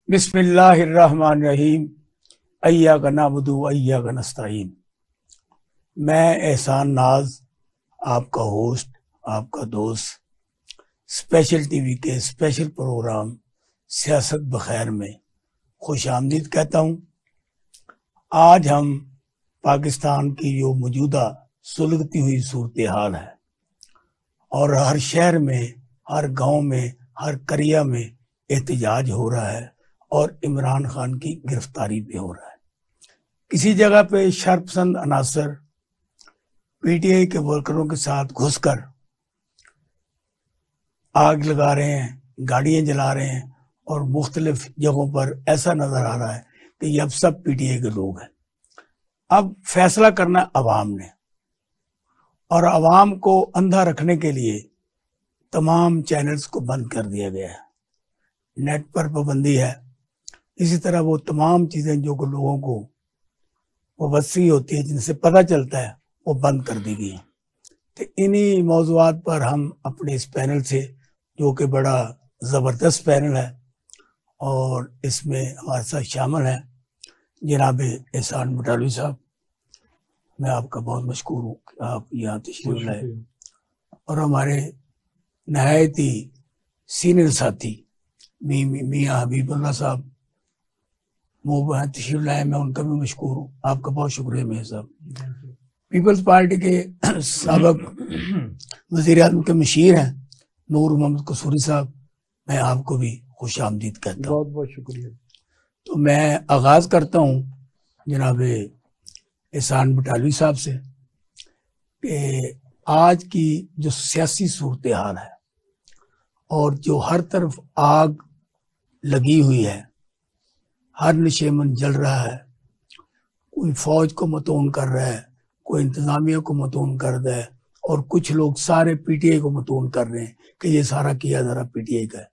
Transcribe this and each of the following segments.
बिस्मिल्लाहिर्रहमानिर्रहीम। अय्याका नअबुदु व अय्याका नस्तईन। मैं एहसान नाज, आपका होस्ट, आपका दोस्त, स्पेशल टीवी के स्पेशल प्रोग्राम सियासत बखैर में खुश आमदीद कहता हूँ। आज हम पाकिस्तान की जो मौजूदा सुलगती हुई सूरत हाल है और हर शहर में, हर गांव में, हर करिया में एहतजाज हो रहा है और इमरान खान की गिरफ्तारी भी हो रहा है। किसी जगह पे शरपसंद अनासर पीटीआई के वर्करों के साथ घुसकर आग लगा रहे हैं, गाड़ियां जला रहे हैं और मुख्तलिफ जगहों पर ऐसा नजर आ रहा है कि ये अब सब पीटीआई के लोग हैं। अब फैसला करना अवाम ने, और अवाम को अंधा रखने के लिए तमाम चैनल्स को बंद कर दिया गया है। नेट पर पाबंदी है। इसी तरह वो तमाम चीज़ें जो लोगों को वसी होती है, जिनसे पता चलता है, वो बंद कर दी गई हैं। तो इन्हीं मौज़ूआत पर हम अपने इस पैनल से, जो कि बड़ा ज़बरदस्त पैनल है और इसमें हमारे साथ शामिल हैं जनाब एहसान बटालवी साहब, मैं आपका बहुत मशकूर हूँ कि आप यहाँ तशरीफ लाए, और हमारे नहायत ही सीनियर साथी मियाँ हबीबुल्लाह साहब वो तशरीफ लाए, मैं उनका भी मशकूर हूँ। आपका बहुत शुक्रिया मेरे साहब। पीपल्स पार्टी के साबिक वज़ीर आज़म के मशीर हैं नूर मोहम्मद कसूरी साहब, मैं आपको भी खुश आमदीद कहता हूँ। बहुत बहुत शुक्रिया। तो मैं आगाज़ करता हूँ जनाब एहसान बटालवी साहब से कि आज की जो सियासी सूरत हाल है और जो हर तरफ आग लगी हुई है, हर नशेमन जल रहा है, कोई फौज को मतून कर रहा है, कोई इंतजामिया को मतून कर रहा है, और कुछ लोग सारे पीटीआई को मतून कर रहे हैं कि ये सारा किया जरा पीटीआई का है।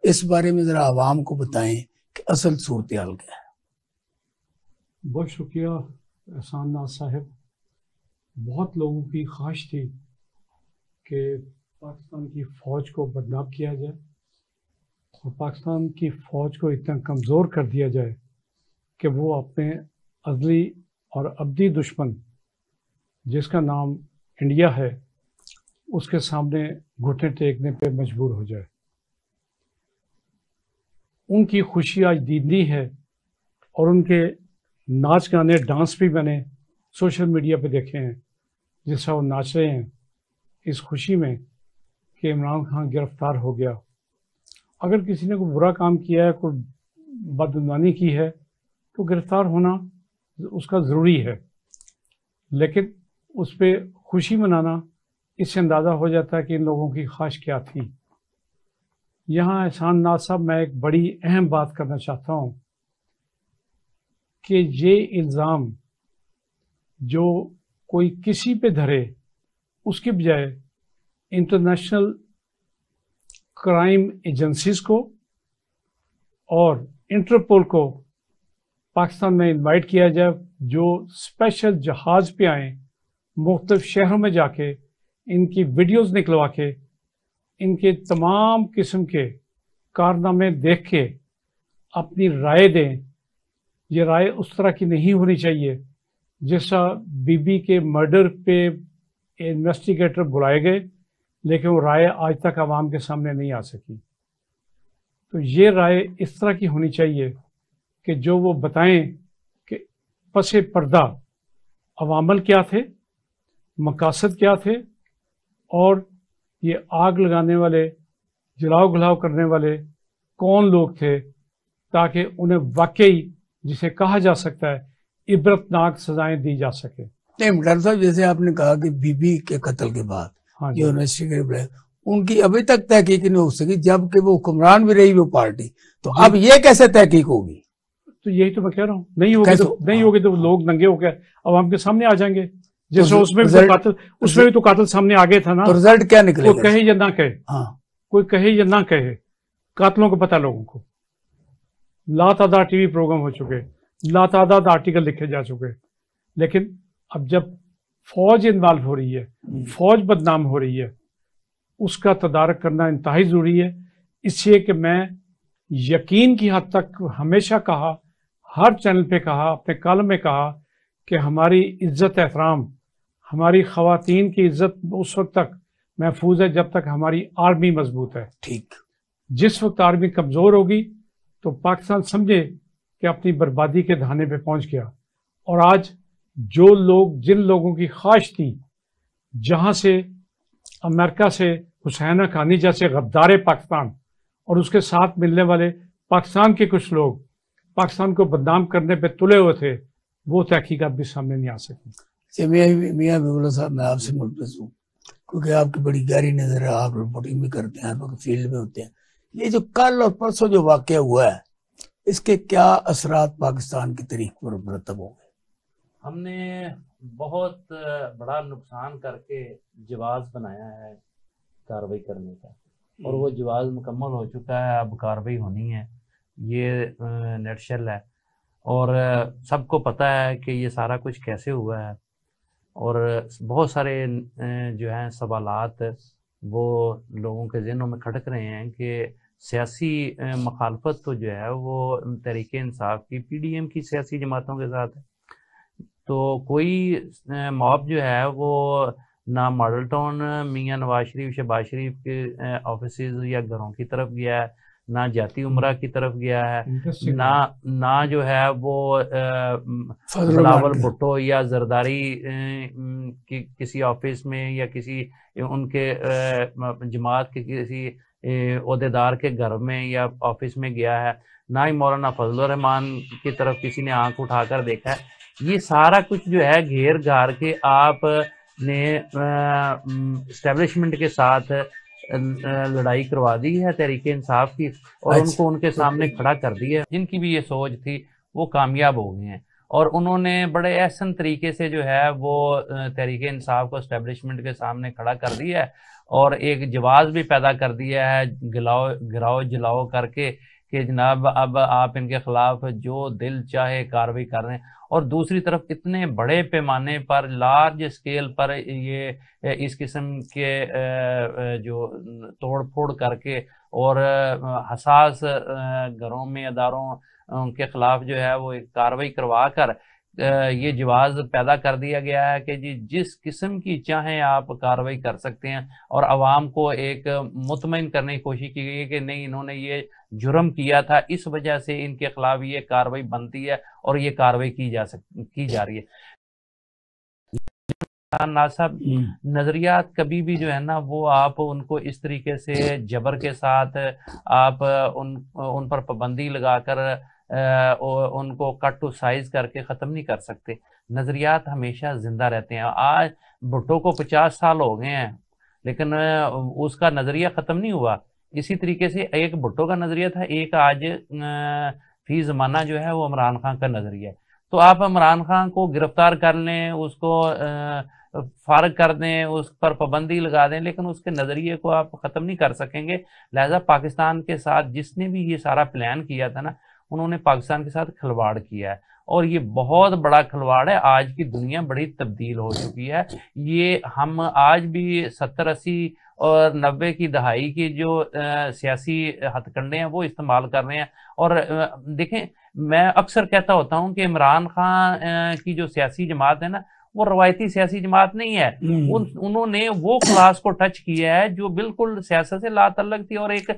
इस बारे में जरा आवाम को बताएं कि असल सूरत हाल क्या है। बहुत शुक्रिया एहसान नाज साहब। बहुत लोगों की ख्वाहिश थी कि पाकिस्तान की फ़ौज को बदनाम किया जाए और पाकिस्तान की फ़ौज को इतना कमज़ोर कर दिया जाए कि वो अपने अज़ली और अब्दी दुश्मन, जिसका नाम इंडिया है, उसके सामने घुटने टेकने पे मजबूर हो जाए। उनकी खुशी आज दीदी है और उनके नाच गाने डांस भी मैंने सोशल मीडिया पे देखे हैं, जिस तरह वो नाच रहे हैं इस खुशी में कि इमरान खान गिरफ्तार हो गया। अगर किसी ने कोई बुरा काम किया है, कोई बदगुमानी की है, तो गिरफ्तार होना उसका ज़रूरी है, लेकिन उस पर खुशी मनाना, इससे अंदाज़ा हो जाता है कि इन लोगों की ख्वाहिश क्या थी। यहाँ एहसान नाज साहब, मैं एक बड़ी अहम बात करना चाहता हूँ कि ये इल्ज़ाम जो कोई किसी पे धरे, उसके बजाय इंटरनेशनल क्राइम एजेंसीज को और इंटरपोल को पाकिस्तान में इनवाइट किया जाए, जो स्पेशल जहाज पे आए, मुख्तलिफ शहरों में जाके इनकी वीडियोस निकलवा के इनके तमाम किस्म के कारनामे देख के अपनी राय दें। ये राय उस तरह की नहीं होनी चाहिए जैसा बीबी के मर्डर पे इन्वेस्टिगेटर बुलाए गए, लेकिन वो राय आज तक आवाम के सामने नहीं आ सकी। तो ये राय इस तरह की होनी चाहिए कि जो वो बताएं कि पसे पर्दा अवामल क्या थे, मकासद क्या थे, और ये आग लगाने वाले, जलाओ घुलाओ करने वाले कौन लोग थे, ताकि उन्हें वाकई, जिसे कहा जा सकता है, इबरतनाक सजाएं दी जा सके। डॉक्टर साहब, जैसे आपने कहा कि बीबी के कत्ल के बाद जो इन्वेस्टिगेटर उनकी अभी तक तहकीक नहीं हो सकी, जबकि वो हुक्मरान भी रही वो पार्टी, तो अब ये कैसे तहकीक होगी? तो यही तो मैं कह रहा हूँ, नहीं होगी तो लोग नंगे होकर अवाम के सामने आ जाएंगे। जैसे उसमें भी तो कातिल सामने आ गया था ना। तो रिजल्ट क्या निकलेगा? कोई कहे या ना कहे, कोई कहे या ना कहे, कातिलों को पता, लोगों को लातादाद टीवी प्रोग्राम हो चुके, लातादाद आर्टिकल लिखे जा चुके, लेकिन अब जब फौज इन्वॉल्व हो रही है, फौज बदनाम हो रही है, उसका तदारक करना इंतहाई ज़रूरी है। इसलिए कि मैं यकीन की हद तक हमेशा कहा, हर चैनल पे कहा, अपने कॉलम में कहा कि हमारी इज्जत एहतराम, हमारी खवातीन की इज्जत उस वक्त तक महफूज है जब तक हमारी आर्मी मजबूत है। ठीक। जिस वक्त आर्मी कमजोर होगी तो पाकिस्तान समझे कि अपनी बर्बादी के धाने पे पहुंच गया। और आज जो लोग, जिन लोगों की ख्वाहिश थी, जहां से अमेरिका से हुसैन हक्कानी जैसे गद्दार पाकिस्तान और उसके साथ मिलने वाले पाकिस्तान के कुछ लोग पाकिस्तान को बदनाम करने पे तुले हुए थे, वो तहकीकात भी सामने नहीं आ सकी। मियां हबीबुल्लाह साहब, मैं आपसे मुल्तज़ हूँ क्योंकि आपकी बड़ी गहरी नजर है, आप रिपोर्टिंग भी करते हैं, आप फील्ड में होते हैं। ये जो कल और परसों जो वाकया हुआ है, इसके क्या असरात पाकिस्तान की तारीख पर मुरतब हो गए? हमने बहुत बड़ा नुकसान करके जवाब बनाया है कार्रवाई करने का, और वो जवाब मुकम्मल हो चुका है। अब कार्रवाई होनी है, ये नेटशल है। और सबको पता है कि ये सारा कुछ कैसे हुआ है, और बहुत सारे जो हैं सवालात वो लोगों के ज़हनों में खटक रहे हैं कि सियासी मुखालफत तो जो है वो तहरीक इंसाफ की, PDM की सियासी जमातों के साथ है। तो कोई मॉब जो है वो ना मॉडल टाउन मियां नवाज शरीफ, शहबाज शरीफ के ऑफिसेज या घरों की तरफ गया है, ना जाती उमरा की तरफ गया है, ना जो है वो बिलावल भुट्टो या जरदारी की किसी ऑफिस में या किसी उनके जमात के किसी ओहदेदार के घर में या ऑफिस में गया है, ना ही मौलाना फजलुर रहमान की तरफ किसी ने आंख उठाकर देखा है। ये सारा कुछ जो है घेर घार के आपने एस्टेब्लिशमेंट के साथ लड़ाई करवा दी है तहरीक इंसाफ की, और उनको उनके सामने खड़ा कर दिया। जिनकी भी ये सोच थी वो कामयाब हो गए हैं, और उन्होंने बड़े एहसन तरीके से जो है वो तहरीक इंसाफ को एस्टेब्लिशमेंट के सामने खड़ा कर दिया है, और एक जवाब भी पैदा कर दिया है गिराओ जलाओ करके कि जनाब अब आप इनके खिलाफ जो दिल चाहे कार्रवाई कर रहे हैं। और दूसरी तरफ इतने बड़े पैमाने पर, लार्ज स्केल पर ये इस किस्म के जो तोड़ फोड़ करके और हसास घरों में, अदारों के खिलाफ जो है वो एक कार्रवाई करवा कर ये जवाब पैदा कर दिया गया है कि जी जिस किस्म की चाहें आप कार्रवाई कर सकते हैं, और आवाम को एक मुतमईन करने की कोशिश की गई है कि नहीं, इन्होंने ये जुर्म किया था, इस वजह से इनके खिलाफ ये कार्रवाई बनती है और ये कार्रवाई की जा रही है। नासाब नजरियात कभी भी जो है ना वो आप उनको इस तरीके से जबर के साथ आप उन पर पाबंदी लगाकर उनको कट टू साइज करके ख़त्म नहीं कर सकते। नज़रियात हमेशा ज़िंदा रहते हैं। आज भुट्टो को 50 साल हो गए हैं, लेकिन उसका नज़रिया ख़त्म नहीं हुआ। इसी तरीके से एक भुट्टो का नज़रिया था, एक आज फी ज़माना जो है वो इमरान खान का नज़रिया है। तो आप इमरान खान को गिरफ्तार कर लें, उसको फारग कर दें, उस पर पाबंदी लगा दें, लेकिन उसके नज़रिए को आप ख़त्म नहीं कर सकेंगे। लिहाजा पाकिस्तान के साथ जिसने भी ये सारा प्लान किया था ना, उन्होंने पाकिस्तान के साथ खिलवाड़ किया है, और ये बहुत बड़ा खिलवाड़ है। आज की दुनिया बड़ी तब्दील हो चुकी है। ये हम आज भी 70, 80 और 90 की दहाई की जो सियासी हथकंडे हैं वो इस्तेमाल कर रहे हैं। और देखें, मैं अक्सर कहता होता हूं कि इमरान खान की जो सियासी जमात है ना, वो रवायती सियासी जमात नहीं है। उन्होंने वो क्लास को टच किया है जो बिल्कुल सियासत से लातल्लक थी, और एक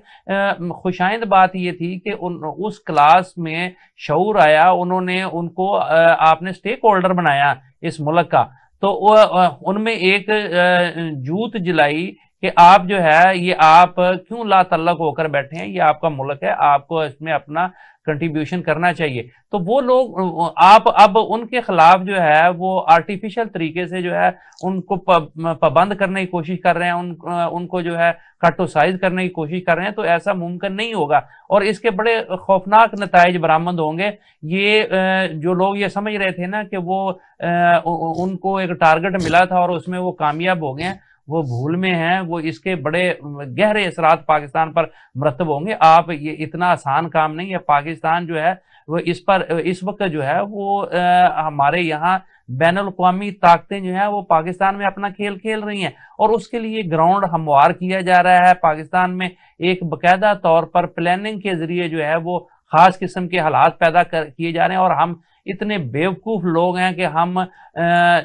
खुशाइंद बात ये थी कि उस क्लास में शऊर आया, उन्होंने उनको आपने स्टेक होल्डर बनाया इस मुल्क का। तो उनमें एक जूत जलाई कि आप जो है ये आप क्यों लातल्लक होकर बैठे हैं, ये आपका मुल्क है, आपको इसमें अपना कंट्रीब्यूशन करना चाहिए। तो वो लोग आप अब उनके खिलाफ जो है वो आर्टिफिशियल तरीके से जो है उनको पाबंद करने की कोशिश कर रहे हैं, उनको जो है कटोसाइज करने की कोशिश कर रहे हैं। तो ऐसा मुमकिन नहीं होगा, और इसके बड़े खौफनाक नताइज बरामद होंगे। ये जो लोग ये समझ रहे थे ना कि वो उनको एक टारगेट मिला था और उसमें वो कामयाब हो गए हैं, वो भूल में हैं, वो इसके बड़े गहरे असरात पाकिस्तान पर मरतब होंगे। आप ये इतना आसान काम नहीं है। पाकिस्तान जो है वो इस वक्त जो है वो हमारे यहाँ बैनुल-अक़वामी ताकतें जो है वो पाकिस्तान में अपना खेल खेल रही हैं और उसके लिए ग्राउंड हमवार किया जा रहा है। पाकिस्तान में एक बाकायदा तौर पर प्लानिंग के जरिए जो है वो खास किस्म के हालात पैदा किए जा रहे हैं और हम इतने बेवकूफ लोग हैं कि हम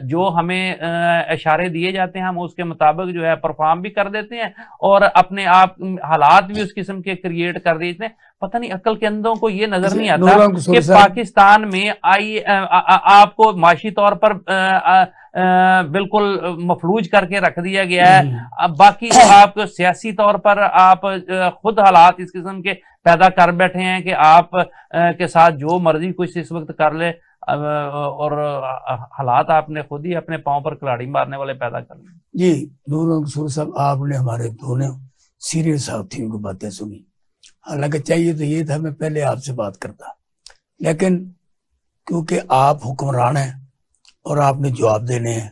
जो हमें इशारे दिए जाते हैं हम उसके मुताबिक जो है परफॉर्म भी कर देते हैं और अपने आप हालात भी उस किस्म के क्रिएट कर देते हैं। पता नहीं अक्ल के अंधों को ये नजर नहीं आता कि पाकिस्तान में आपको माशी तौर पर बिल्कुल मफलूज करके रख दिया गया है। अब बाकी आप सियासी तौर पर आप खुद हालात इस किस्म के पैदा कर बैठे हैं कि आप के साथ जो मर्जी कुछ इस वक्त कर ले और हालात आपने खुद ही अपने पांव पर कुल्हाड़ी मारने वाले पैदा कर ले। जी नूर कसूर साहब, आपने हमारे दोनों सीनियर साथियों की बातें सुनी। हालांकि चाहिए तो ये था मैं पहले आपसे बात करता, लेकिन क्योंकि आप हुक्मरान हैं और आपने जवाब देने हैं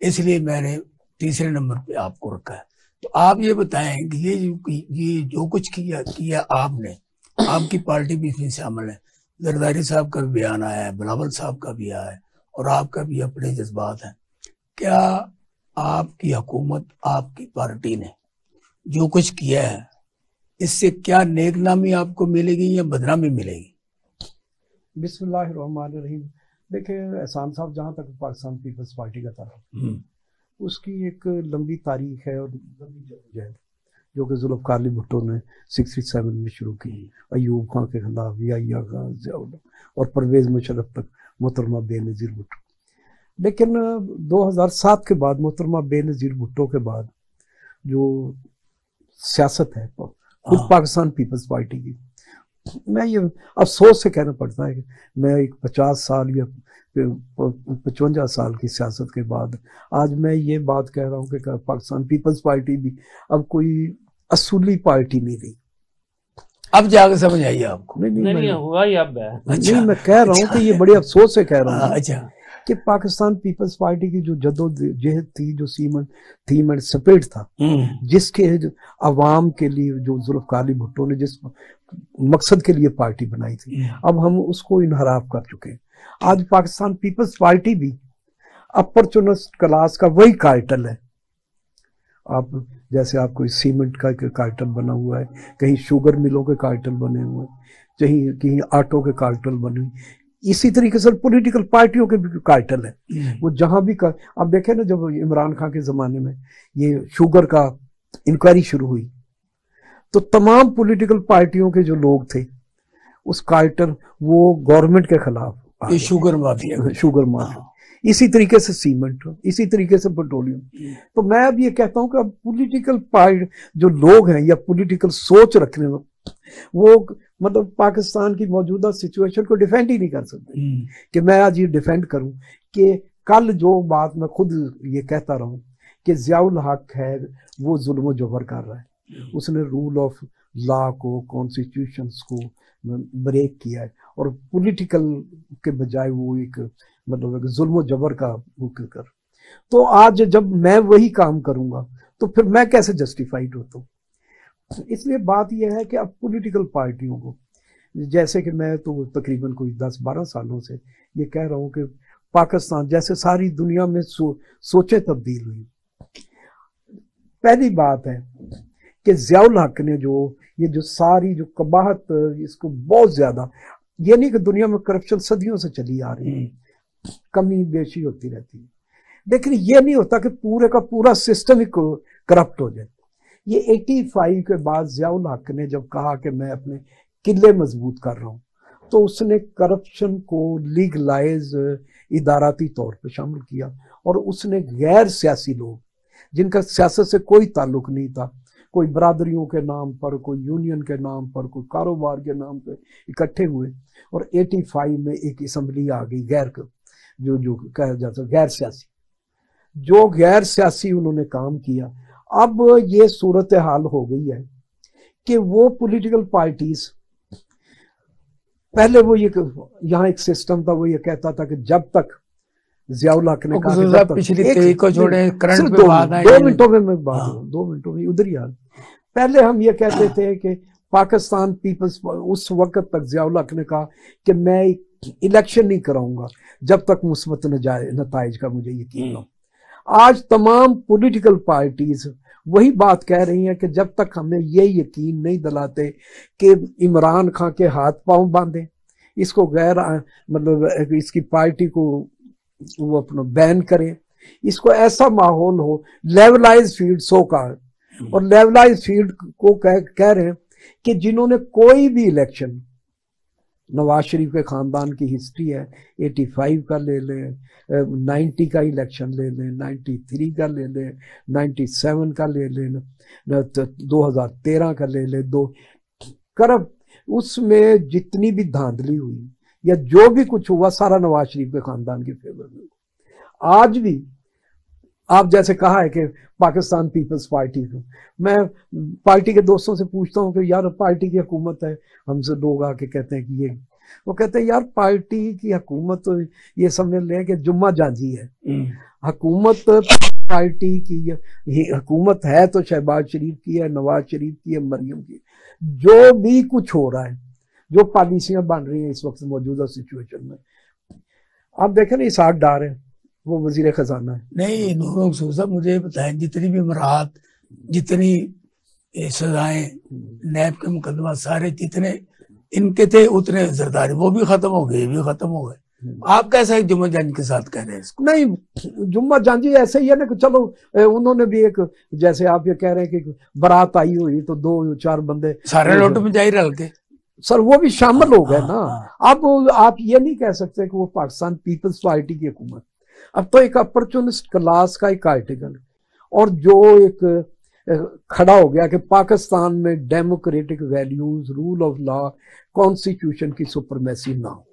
इसलिए मैंने तीसरे नंबर पे आपको रखा है। तो आप ये बताएं कि ये जो कुछ किया आपने, आपकी पार्टी भी इसमें शामिल है, जरदारी साहब का भी बयान आया है, बिलावल साहब का भी आया है और आपका भी अपने जज्बात हैं। क्या आपकी हुकूमत, आपकी पार्टी ने जो कुछ किया है इससे क्या नेकनामी आपको मिलेगी या बदनामी मिलेगी? बिस्मिल्लाहिर्रहमानिर्रहीम। देखिए एहसान साहब, जहाँ तक पाकिस्तान पीपल्स पार्टी का ताल्लुक, उसकी एक लंबी तारीख है और लंबी जद्दोजहद जो कि जुल्फ़िकार अली भुट्टो ने 67 में शुरू की, अयूब खान के खिलाफ, याहिया खान, ज़ियाउल्लाह और परवेज़ मुशर्रफ तक मोहतरमा बेनज़ीर भुट्टो। लेकिन 2007 के बाद, मोहतरमा बेनज़ीर भुट्टो के बाद जो सियासत है खुद पाकिस्तान पीपल्स पार्टी की, मैं ये अफसोस से कहना पड़ता है कि मैं एक 50 साल या 55 साल की सियासत के बाद आज मैं ये बात कह रहा हूँ कि पाकिस्तान पीपल्स पार्टी भी अब कोई असूली पार्टी नहीं रही। अब जाकर समझ आई आपको? नहीं हुआ ही अब है। नहीं, मैं कह रहा हूँ कि ये बड़े अफसोस से कह रहा हूँ अच्छा कि पाकिस्तान पीपल्स पार्टी की जो जद्दोजहद थी, जो थीम एंड स्पिरिट था, जिसके अवाम के लिए जो जुल्फ़िकार अली भुट्टो ने जिस मकसद के लिए पार्टी बनाई थी, अब हम उसको इनहराफ कर चुके हैं। आज पाकिस्तान पीपल्स पार्टी भी अपॉर्चुनिस्ट क्लास का वही कार्टल है। आप जैसे आप कोई सीमेंट का कार्टल बना हुआ है, कहीं शुगर मिलों के कार्टल बने हुए हैं, कहीं ऑटो के कार्टल बने, इसी तरीके से पॉलिटिकल पार्टियों के भी कार्टल है। वो जहां भी आप देखें ना, जब इमरान खान के जमाने में ये शुगर का इंक्वायरी शुरू हुई तो तमाम पॉलिटिकल पार्टियों के जो लोग थे उस कार्टल वो गवर्नमेंट के खिलाफ, शुगर माफिया, इसी तरीके से सीमेंट, इसी तरीके से पेट्रोलियम। तो मैं अब ये कहता हूं कि अब पॉलिटिकल पार्टी जो लोग हैं या पॉलिटिकल सोच रखने में, वो मतलब पाकिस्तान की मौजूदा सिचुएशन को डिफेंड ही नहीं कर सकते कि मैं आज ये डिफेंड करूं कि कल जो बात मैं खुद ये कहता रहूं कि ज़ियाउल हक है वो जुल्म जबर कर रहा है, उसने रूल ऑफ लॉ को, कॉन्स्टिट्यूशंस को ब्रेक किया है और पॉलिटिकल के बजाय वो एक मतलब जुल्म जबर का वो कर, तो आज जब मैं वही काम करूंगा तो फिर मैं कैसे जस्टिफाइड होता हूँ। इसलिए बात यह है कि अब पॉलिटिकल पार्टियों को, जैसे कि मैं तो तकरीबन कोई 10-12 सालों से ये कह रहा हूँ कि पाकिस्तान जैसे सारी दुनिया में सोचे तब्दील हुई। पहली बात है कि ज़ियाउल हक ने जो सारी जो कबाहत, इसको बहुत ज्यादा, ये नहीं कि दुनिया में करप्शन सदियों से चली आ रही है, कमी बेशी होती रहती है, लेकिन ये नहीं होता कि पूरे का पूरा सिस्टम ही करप्ट हो जाए। ये 85 के बाद ज़ियाउल हक ने जब कहा कि मैं अपने किले मजबूत कर रहा हूँ, तो उसने करप्शन को लीगलाइज इदाराती तौर पे शामिल किया और उसने गैर सियासी लोग जिनका सियासत से कोई ताल्लुक नहीं था, कोई बरादरियों के नाम पर, कोई यूनियन के नाम पर, कोई कारोबार के नाम पर इकट्ठे हुए और 85 में एक असम्बली आ गई जो कहा जाता है गैर सियासी, जो गैर सियासी उन्होंने काम किया। अब ये सूरत हाल हो गई है कि वो पॉलिटिकल पार्टीज, पहले वो ये यहाँ एक सिस्टम था, वो ये कहता था कि जब तक जियाउल हक ने कहा साहब पिछली 23 को छोड़े करंट पे बात आए 2 मिनटों में मैं बात 2 मिनटों में उधर ही आ। पहले हम ये कहते थे कि पाकिस्तान पीपल्स, उस वक्त तक जियाउल हक ने कहा कि मैं इलेक्शन नहीं कराऊंगा जब तक मुस्बत नताइज का मुझे यकीन हो। आज तमाम पॉलिटिकल पार्टीज वही बात कह रही हैं कि जब तक हमें ये यकीन नहीं दिलाते कि इमरान खान के हाथ पांव बांधे, इसको गैर मतलब इसकी पार्टी को वो अपना बैन करें, इसको ऐसा माहौल हो लेवलाइज फील्ड सो कॉल्ड, और लेवलाइज फील्ड को कह रहे हैं कि जिन्होंने कोई भी इलेक्शन, नवाज शरीफ के खानदान की हिस्ट्री है, 85 का ले लें, 90 का इलेक्शन ले लें, 93 का ले लें, 97 का ले लें, 2013 का ले लें, दो करब, उसमें जितनी भी धांधली हुई या जो भी कुछ हुआ सारा नवाज शरीफ के खानदान के फेवर में। आज भी आप जैसे कहा है कि पाकिस्तान पीपल्स पार्टी को, मैं पार्टी के दोस्तों से पूछता हूं कि यार पार्टी की हुकूमत है, हमसे लोग आके कहते हैं कि ये, वो कहते हैं यार पार्टी की हुकूमत तो ये समझ लें कि जुम्मा जांजी है, हुकूमत पार्टी की हुकूमत है तो शहबाज शरीफ की है, नवाज शरीफ की है, मरियम की। जो भी कुछ हो रहा है, जो पॉलिसियां बन रही हैं इस वक्त मौजूदा सिचुएशन में, आप देखें ना इसहाक डार है, वो वजीर खजाना है। नहीं नूर साहब मुझे बताएं, जितनी भी मराहत, जितनी सजाएं, नैब के मुकदमा सारे जितने इनके थे उतने जरदारी वो भी खत्म हो गए, भी खत्म हो गए। आप कैसा एक जुम्मा जांजी के साथ कह रहे हैं इसको? नहीं, जुम्मा जांजी ऐसे ही है ना कि चलो उन्होंने भी एक, जैसे आप ये कह रहे हैं कि बारात आई हुई तो 2-4 बंदे सारे लोट में जाहिर रल के, सर वो भी शामिल हो गए ना। अब आप ये नहीं कह सकते कि वो पाकिस्तान पीपल्स पार्टी की हुकूमत, अब तो एक अपॉर्चुनिस्ट क्लास का एक आर्टिकल, और जो एक खड़ा हो गया कि पाकिस्तान में democratic values, rule of law, constitution की सुपरमेसी ना हो।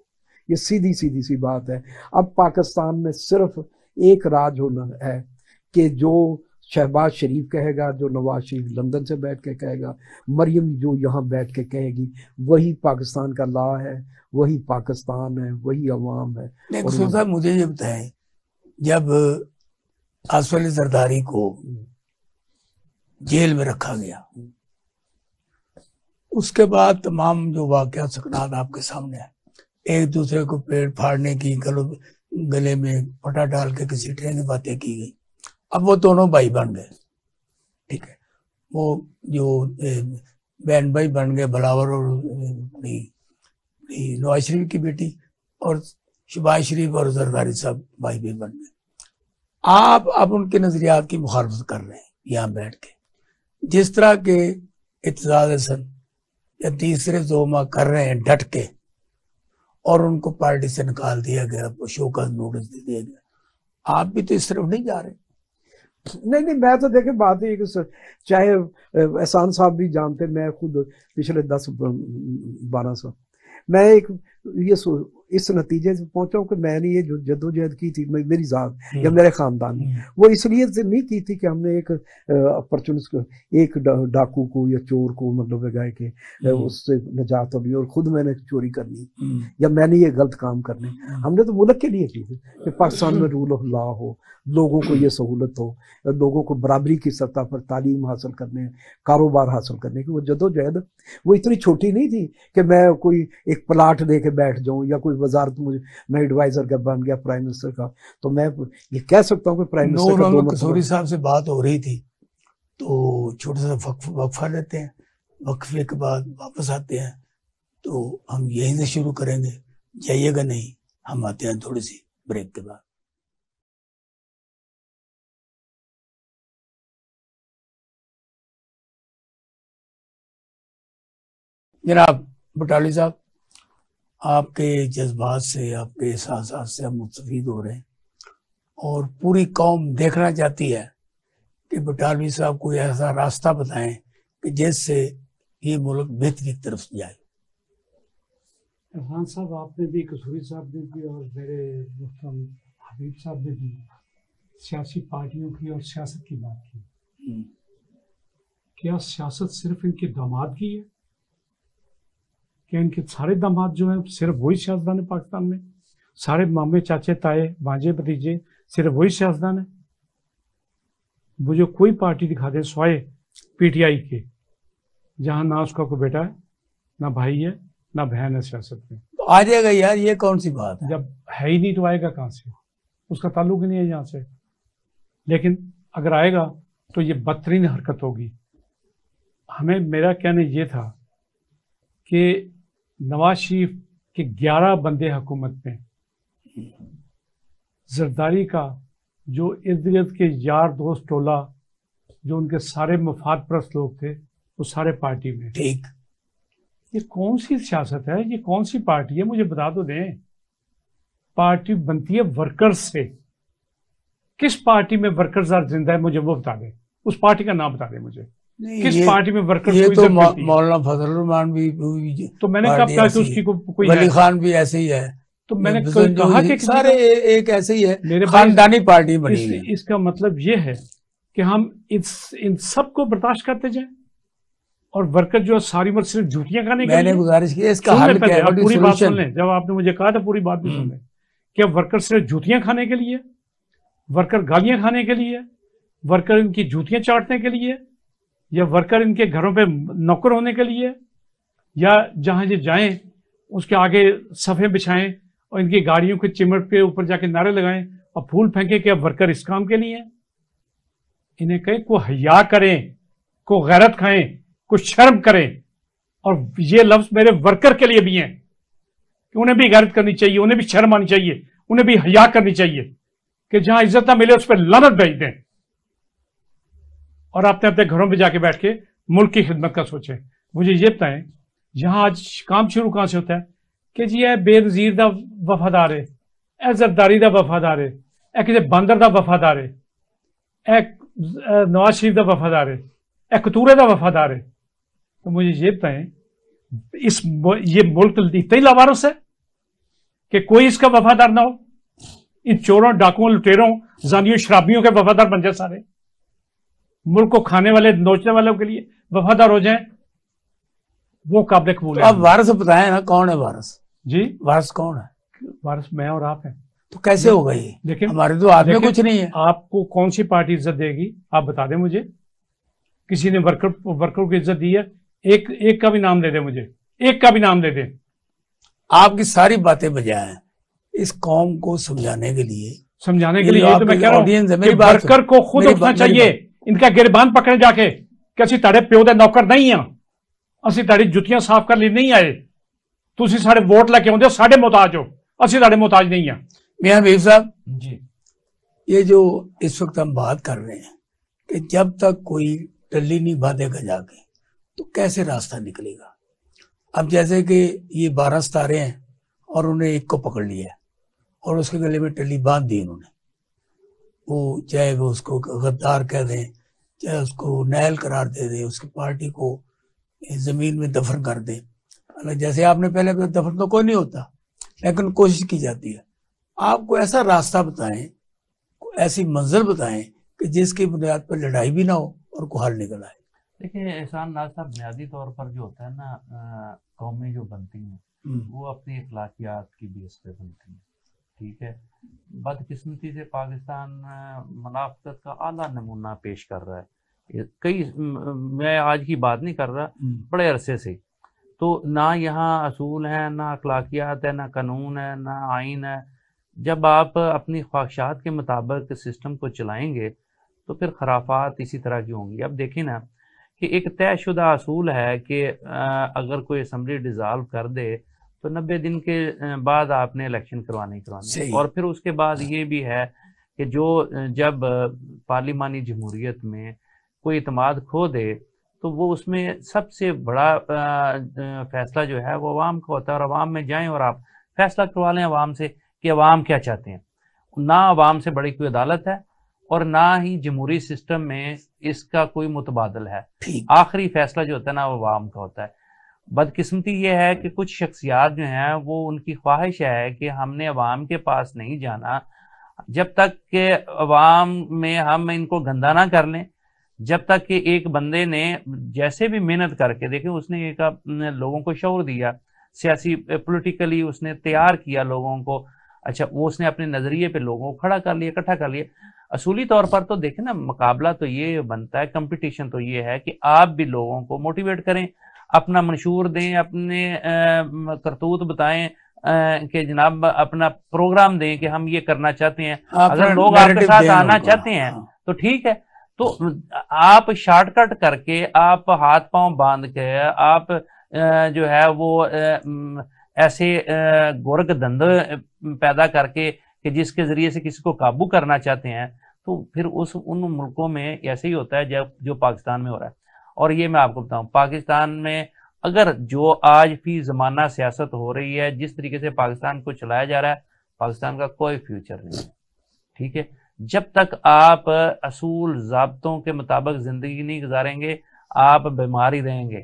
ये सीधी सी बात है। अब पाकिस्तान में सिर्फ एक राज होना है कि जो शहबाज शरीफ कहेगा, जो नवाज शरीफ लंदन से बैठ के कहेगा, मरियम जो यहाँ बैठ के कहेगी, वही पाकिस्तान का लॉ है, वही पाकिस्तान है, वही अवाम है। और मुझे ये बताएं, जब आसिफ अली जरदारी को जेल में रखा गया, उसके बाद तमाम जो वाकया सकनात आपके सामने है, एक दूसरे को पेड़ फाड़ने की, गले में पटा डाल के किसी ट्रेन की बातें की गई। अब वो दोनों भाई बन गए, ठीक है, वो जो बहन भाई बन गए, बलावर और नवाज शरीफ की बेटी, और शहबाज शरीफ और जरदारी साहब भाई भी बन गए। आप अब उनके नजरियात की मुखालफत कर रहे हैं यहाँ बैठ के, जिस तरह के इत्तेजाज हसन या तीसरे जोमा कर रहे हैं डट के, और उनको पार्टी से निकाल दिया गया, शोकत नोटिस दे दिया गया। आप भी तो इस तरफ नहीं जा रहे। नहीं, मैं तो देखे बात है कि चाहे एहसान साहब भी जानते, मैं खुद पिछले 10-12 साल मैं एक ये इस नतीजे से पहुंचा हूं कि मैंने ये जो जद्दोजहद की थी मेरी जात या मेरे खानदान में, वो इसलिए से नहीं की थी कि हमने एक अपॉर्चुनिस्ट, एक डाकू को या चोर को मतलब लगाए के उससे निजात अभी और खुद मैंने चोरी करनी या मैंने ये गलत काम करने। हमने तो मुल्क के लिए की थी कि पाकिस्तान में रूल ऑफ लॉ हो, लोगों को ये सहूलत हो, लोगों को बराबरी की सतह पर तालीम हासिल करने, कारोबार हासिल करने की वो जद्दोजहद वो इतनी छोटी नहीं थी कि मैं कोई एक प्लाट दे के बैठ जाऊं या कोई वजारत, मुझे मैं एडवाइजर का बन गया प्राइम मिनिस्टर का, तो मैं ये कह सकता हूँ कि प्राइम मिनिस्टर का कसूरी साहब से बात हो रही थी, तो छोटा सा वक्फा लेते हैं, वक्फे के बाद वापस आते हैं, तो हम यहीं से शुरू करेंगे, जाइएगा नहीं, हम आते हैं थोड़ी सी ब्रेक के बाद। जनाब बटाली साहब, आपके जज्बात से, आपके एहसासात से हम मुस्तफीद हो रहे हैं, और पूरी कौम देखना चाहती है कि बटालवी साहब कोई ऐसा रास्ता बताएं कि जिससे ये मुल्क बेहतरी की तरफ जाए। इरफान साहब, आपने भी, कसूरी साहब ने भी, और मेरे मुहतरम हबीब साहब ने भी सियासी पार्टियों की और सियासत की बात की। क्या सियासत सिर्फ इनके दामाद की है? क्या इनके सारे दामाद जो हैं सिर्फ वही सियासतदान है पाकिस्तान में? सारे मामे चाचे ताए भांजे भतीजे सिर्फ वही सियासतदान है। मुझे कोई पार्टी दिखा दे स्वाय पीटीआई के, जहां ना उसका कोई बेटा है, ना भाई है, ना बहन है सियासत में। तो आ जाएगा यार, ये कौन सी बात है? जब है ही नहीं तो आएगा कहां से? उसका ताल्लुक ही नहीं है यहाँ से। लेकिन अगर आएगा तो ये बदतरीन हरकत होगी। हमें, मेरा कहना ये था कि नवाज शरीफ के 11 बंदे हुकूमत में, जरदारी का जो इर्द गिर्द के यार दोस्त टोला, जो उनके सारे मफाद परस्त लोग थे, वो सारे पार्टी में। ठीक, ये कौन सी सियासत है? ये कौन सी पार्टी है? मुझे बता तो दें। पार्टी बनती है वर्कर्स से। किस पार्टी में वर्कर्स आज जिंदा है? मुझे वो बता दें, उस पार्टी का नाम बता दें मुझे। किस पार्टी में वर्कर्स ये को तो इज्जत मिलती है? मौलाना फजल रहमान भी तो मैंने कब कहा कि उसकी कोई वली है? खान भी ऐसे ही है। तो मैंने ये कोई कहा कि सारे एक ऐसे ही है, मेरे भाई, खानदानी पार्टी बनी हुई है। इसका मतलब ये है कि हम इन सबको बर्दाश्त करते जाएं, और वर्कर जो है सारी उम्र सिर्फ झूठियां खाने के मैंने लिए। गुजारिश की इसका सुन हल लें क्या पहले, है? आप पूरी बात सुन solution? लें। जब आपने मुझे कहा था पूरी बात भी सुन लें। क्या वर्कर सिर्फ जूतियां खाने के लिए, वर्कर गालियां खाने के लिए, वर्कर इनकी जूतियां चाटने के लिए, या वर्कर इनके घरों पे नौकर होने के लिए, या जहां ये जाएं उसके आगे सफ़े बिछाएं और इनकी गाड़ियों के चिमट के ऊपर जाके नारे लगाएं और फूल फेंके कि अब वर्कर इस काम के लिए? इन्हें कहें को हया करें, को गैरत खाएं, कुछ शर्म करें। और ये लफ्ज मेरे वर्कर के लिए भी हैं कि उन्हें भी गैरत करनी चाहिए, उन्हें भी शर्म आनी चाहिए, उन्हें भी हया करनी चाहिए कि जहां इज्जत ना मिले उस पर लानत भेज दें, और अपने अपने घरों में जाके बैठ के मुल्क की खिदमत का सोचें। मुझे ये बताएं, यहां आज काम शुरू कहां से होता है कि जी ए बेनजीर दा वफादार है, ए जरदारी दा वफादार है, ए किसी बंदर दा वफादार है, ए नवाज शरीफ दा वफादार है, ए कतूरे दा वफादार है। तो मुझे ये बताएं, ये मुल्क इतना ही लावारिस है कि कोई इसका वफादार ना हो? इन चोरों, डाकुओं, लुटेरों, जानियों, शराबियों के वफादार बन जाए सारे? मुल्क को खाने वाले, नोचने वालों के लिए वफादार हो जाएं, वो काबिल कबूल है। अब वारिस बताएं ना, कौन है वारिस? जी, वारिस कौन है? वारिस मैं और आप हैं। तो कैसे होगा ये? लेकिन हमारे तो हाथ में कुछ नहीं है। आपको कौन सी पार्टी इज्जत देगी? आप बता दें मुझे। किसी ने वर्कर को इज्जत दी है? एक का भी नाम दे दे मुझे, एक का भी नाम दे दे। आपकी सारी बातें बजाय हैं इस कौम को समझाने के लिए तो मैं कह रहा हूं वर्कर को खुद उठना चाहिए, इनका गिरबान पकड़े जाके कि ਅਸੀਂ ਤੁਹਾਡੇ ਪਿਓ ਦੇ ਨੌਕਰ ਨਹੀਂ ਆ, ਅਸੀਂ ਤੁਹਾਡੀ ਜੁੱਤੀਆਂ ਸਾਫ਼ ਕਰਨ ਲਈ ਨਹੀਂ ਆਏ, ਤੁਸੀਂ ਸਾਡੇ ਵੋਟ ਲੈ ਕੇ ਆਉਂਦੇ ਹੋ, ਸਾਡੇ ਮੁਹਤਾਜ ਹੋ, ਅਸੀਂ ਤੁਹਾਡੇ ਮੁਹਤਾਜ नहीं हैं। मियां हबीब साहब जी, ये जो इस वक्त हम बात कर रहे हैं कि जब तक कोई टल्ली नहीं बांधेगा जाके तो कैसे रास्ता निकलेगा? अब जैसे कि ये 12 सितारे हैं और उन्हें एक को पकड़ लिया है और उसके गले में टल्ली बांध दी उन्होंने। वो चाहे वो उसको गद्दार कह दें, चाहे उसको नहल करार दे दें, उसकी पार्टी को जमीन में दफन कर दें। जैसे आपने पहले दफन तो कोई नहीं होता, लेकिन कोशिश की जाती है। आपको ऐसा रास्ता बताएं, ऐसी मंजिल बताएं कि जिसकी बुनियाद पर लड़ाई भी ना हो और को हल निकल आए। देखिए एहसान नाज साहब, बुनियादी तौर पर जो होता है ना, कौमें जो बनती हैं वो अपनी अखलाकियात की बेस पे बनती हैं, ठीक है। बदकिस्मती से पाकिस्तान मुनाफिकत का आला नमूना पेश कर रहा है। मैं आज की बात नहीं कर रहा, बड़े अरसे से। तो ना यहाँ असूल हैं, ना अखलाकियात है, ना कानून है, ना आइन है। जब आप अपनी ख्वाहिशात के मुताबिक सिस्टम को चलाएंगे तो फिर खराफात इसी तरह की होंगी। अब देखिए ना कि एक तयशुदा असूल है कि अगर कोई असम्बली डिज़ाल्व कर दे तो 90 दिन के बाद आपने इलेक्शन करवाने और फिर उसके बाद ये भी है कि जो जब पार्लिमानी जमहूरियत में कोई इतमाद खो दे तो वो उसमें सबसे बड़ा फैसला जो है वो अवाम का होता है, और अवाम में जाएं और आप फैसला करवा लें अवाम से कि अवाम क्या चाहते हैं। ना अवाम से बड़ी कोई अदालत है और ना ही जमहूरी सिस्टम में इसका कोई मुतबादल है। आखिरी फैसला जो होता है ना वो अवाम का होता है। बदकिस्मती ये है कि कुछ शख्सियात जो हैं वो उनकी ख्वाहिश है कि हमने अवाम के पास नहीं जाना जब तक कि अवाम में हम इनको गंदा ना कर लें, जब तक कि एक बंदे ने जैसे भी मेहनत करके, देखें उसने एक लोगों को शऊर दिया, सियासी पॉलिटिकली उसने तैयार किया लोगों को, अच्छा वो उसने अपने नजरिए पे लोगों को खड़ा कर लिया, इकट्ठा कर लिया। असूली तौर पर तो देखें ना, मुकाबला तो ये बनता है, कंपटीशन तो ये है कि आप भी लोगों को मोटिवेट करें, अपना मंशूर दें, अपने करतूत बताएं कि जनाब अपना प्रोग्राम दें कि हम ये करना चाहते हैं। अगर लोग आपके साथ आना चाहते हैं तो ठीक है, तो आप शॉर्टकट करके, आप हाथ पांव बांध के, आप जो है वो ऐसे गोरख धंधे पैदा करके कि जिसके जरिए से किसी को काबू करना चाहते हैं, तो फिर उन मुल्कों में ऐसे ही होता है जो पाकिस्तान में हो रहा है। और ये मैं आपको बताऊं, पाकिस्तान में अगर जो आज फी जमाना सियासत हो रही है, जिस तरीके से पाकिस्तान को चलाया जा रहा है, पाकिस्तान का कोई फ्यूचर नहीं है। ठीक है, जब तक आप असूल ज़ाब्तों के मुताबिक जिंदगी नहीं गुजारेंगे, आप बीमार ही रहेंगे।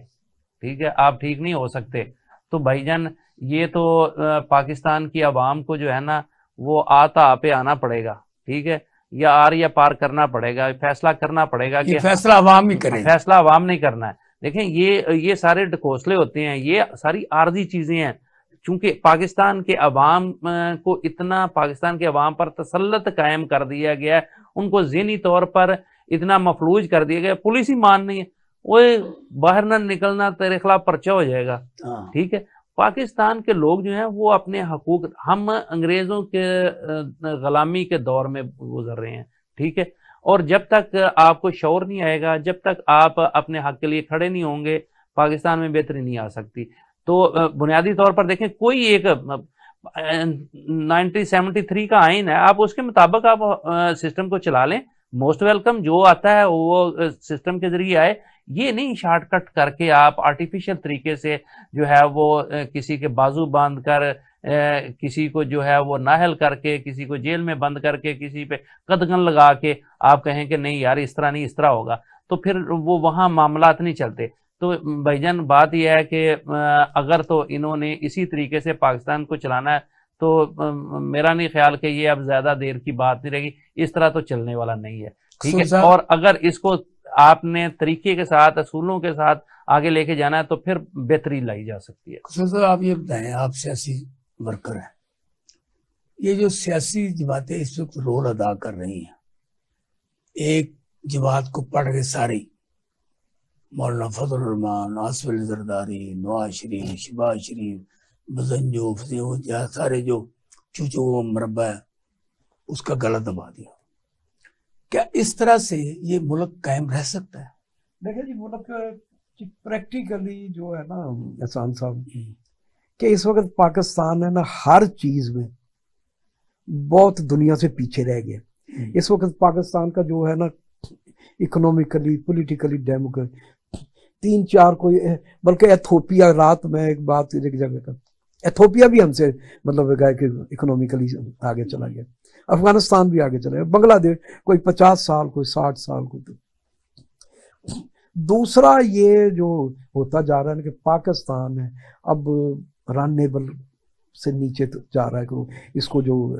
ठीक है, आप ठीक नहीं हो सकते। तो भाईजान ये तो पाकिस्तान की आवाम को जो है ना, वो आता पे आना पड़ेगा। ठीक है, या आर या पार करना पड़ेगा, फैसला करना पड़ेगा कि फैसला अवाम ही करें, फैसला अवाम नहीं करना है। देखें ये सारे ढकोसले होते हैं, ये सारी आर्जी चीजें हैं। चूंकि पाकिस्तान के अवाम को इतना पाकिस्तान के अवाम पर तसल्लत कायम कर दिया गया है, उनको ज़हनी तौर पर इतना मफलूज कर दिया गया, पुलिस ही मान नहीं है, वो बाहर ना निकलना तेरे खिलाफ पर्चा हो जाएगा। ठीक है, पाकिस्तान के लोग जो हैं वो अपने हकूक, हम अंग्रेजों के गुलामी के दौर में गुजर रहे हैं। ठीक है, और जब तक आपको शौर नहीं आएगा, जब तक आप अपने हक के लिए खड़े नहीं होंगे, पाकिस्तान में बेहतरी नहीं आ सकती। तो बुनियादी तौर पर देखें, कोई एक 1973 का आइन है, आप उसके मुताबिक आप सिस्टम को चला लें, मोस्ट वेलकम। जो आता है वो सिस्टम के जरिए आए, ये नहीं शॉर्टकट करके आप आर्टिफिशियल तरीके से जो है वो किसी के बाजू बांध कर, किसी को जो है वो नाहल करके, किसी को जेल में बंद करके, किसी पे कदगन लगा के आप कहें कि नहीं यार इस तरह नहीं, इस तरह होगा, तो फिर वो वहाँ मामलात नहीं चलते। तो भाईजान बात यह है कि अगर तो इन्होंने इसी तरीके से पाकिस्तान को चलाना है, तो मेरा नहीं ख्याल कि ये अब ज्यादा देर की बात नहीं रहेगी, इस तरह तो चलने वाला नहीं है। ठीक है, और अगर इसको आपने तरीके के साथ, असूलों के साथ आगे लेके जाना है, तो फिर बेहतरी लाई जा सकती है। सर आप ये बताएं, आप सियासी वर्कर हैं, ये जो सियासी जमातें इस वक्त रोल अदा कर रही हैं, एक जमात को पढ़ के सारी, मौलाना फजल रहमान, आसिफ अली जरदारी, नवाज शरीफ, शहबाज शरीफ, बजंजो, सारे जो चूचो मरबा है, उसका गला दबा दिया। क्या इस तरह से ये मुल्क कायम रह सकता है? देखिए जी, मुल्क प्रैक्टिकली जो है ना एहसान साहब, कि इस वक्त पाकिस्तान है ना हर चीज में बहुत दुनिया से पीछे रह गया। इस वक्त पाकिस्तान का जो है ना इकोनॉमिकली, पॉलिटिकली, डेमोक्रेटिक, 3-4 कोई, बल्कि एथोपिया, रात में एक बात एक जगह का, एथोपिया भी हमसे मतलब गए कि इकोनॉमिकली आगे चला गया, अफगानिस्तान भी आगे चला गया, बांग्लादेश कोई 50 साल, कोई 60 साल, कोई। दूसरा ये जो होता जा रहा है कि पाकिस्तान है अब रनएबल से नीचे तो जा रहा है कि इसको जो,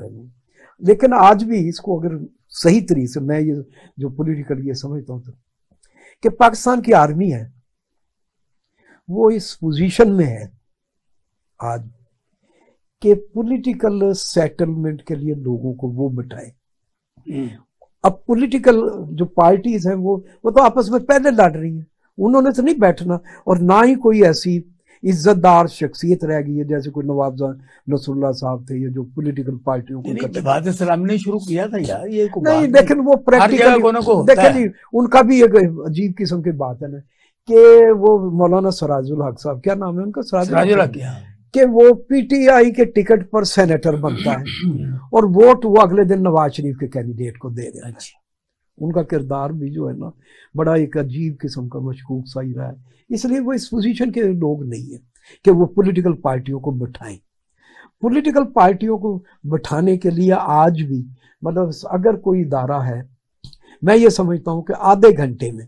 लेकिन आज भी इसको अगर सही तरीके से, मैं ये जो पॉलिटिकल ये समझता हूँ कि पाकिस्तान की आर्मी है वो इस पोजीशन में है आज कि पॉलिटिकल सेटलमेंट के लिए लोगों को वो बिठाए। अब पॉलिटिकल जो पार्टीज हैं वो तो आपस में पहले लड़ रही हैं, उन्होंने तो नहीं बैठना, और ना ही कोई ऐसी इज्जतदार शख्सियत रह गई है जैसे कोई नवाब नसरुल्लाह साहब थे, ये जो पॉलिटिकल पार्टियों को जमात इस्लामी ने शुरू किया था यार, ये नहीं, लेकिन वो प्रैक्टिकल देखें जी, उनका भी एक अजीब किस्म की बात है ना कि वो मौलाना सराजुल हक साहब, क्या नाम है उनका, सराजुल हक, कि वो पीटीआई के टिकट पर सेनेटर बनता है और वोट वो अगले दिन नवाज शरीफ के कैंडिडेट को दे देता है। उनका किरदार भी जो है ना बड़ा एक अजीब किस्म का मशकूक सा ही रहा है, इसलिए वो इस पोजीशन के लोग नहीं है कि वो पॉलिटिकल पार्टियों को बिठाएं। पॉलिटिकल पार्टियों को बिठाने के लिए आज भी मतलब अगर कोई इदारा है, मैं ये समझता हूँ कि आधे घंटे में